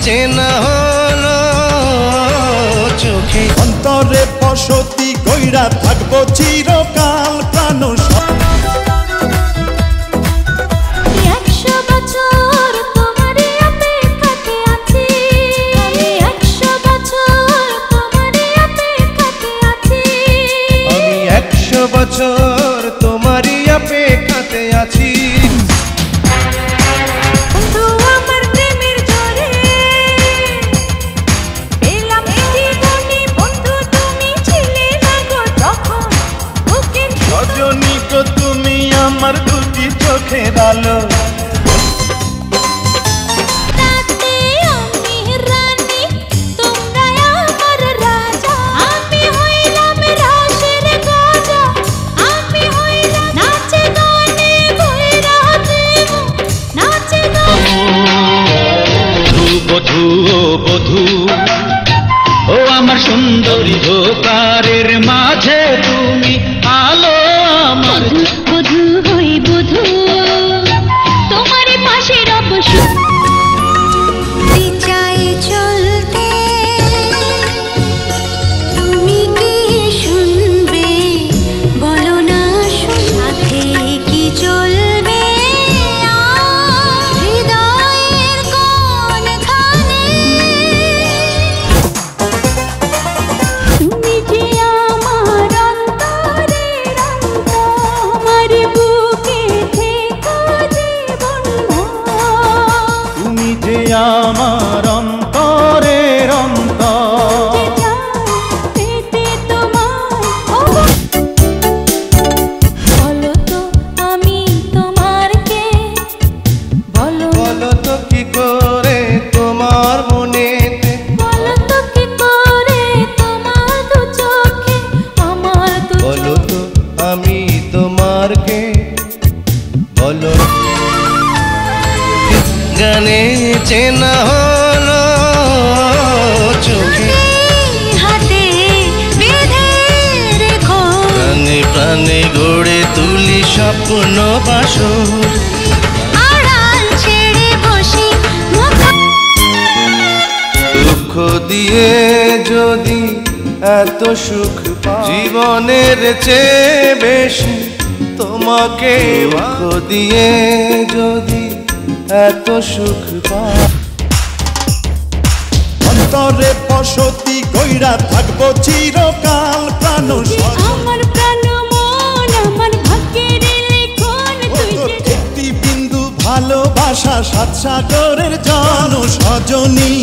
চেনা হলো চোখে। অন্তরে বসতি কইরা থাকবো চিরকাল প্রাণ। 100 বছর তোমারই অপেক্ষাতে আছি, আমি 100 বছর তোমারই অপেক্ষাতে আছি, আমি 100 বছর তোমারই অপেক্ষাতে আছি। বন্ধু আমার প্রেমের জোরে পেলাম জীবনে, বন্ধু তুমি ছিলে না গো তখন বুকের রজনী গো তুমি আমার দুটি চোখের আলো। রাতে আমি রানী, তোমরা আমার রাজা, আমি হইলাম রাশের গজা, আমি হইলাম নাচে গানে ভৈরা দেব, নাচে গানে। বধূ ও বধূ, ও আমার সুন্দরী ধোকারের মাঝে তুমি আলো আমার। বধূ হই বধূ, তোমারই পাশে রব চাই চলতে, তুমি কি শুনবে বলো না, সাথে কি চলবে হৃদয়ের কোনখানে। তুমি যে আমার অন্তরের অন্তর, আমার বুকে থেকো জীবনভর। তুমি যে আমার অন্তরের অন্তর। পেতে তোমার বলো তো আমি তোমার কে, বলো বলো তো কি করে তোমার মনেতে, বলো তো কি করে তোমার দু চোখে আমার দু বলো তো আমি তোমার কে, বলো। গানে চেনা হলো চোখে, হাতে বেঁধে রেখো, প্রাণে প্রাণে গড়ে তুলি স্বপ্ন বাসর। আড়াল ছেড়ে বসি দুঃখ দিয়ে যদি এত সুখ পাই, জীবনের চেয়ে বেশি তোমাকে দুঃখ দিয়ে যদি এত সুখ পাই। অন্তরে বসতি কইরা থাকবো চিরকাল প্রাণ। আমার প্রাণ মন আমার ভাগ্যের লেখন, তুই যে একটি বিন্দু ভালোবাসা 7 সাগরের জন। সজনী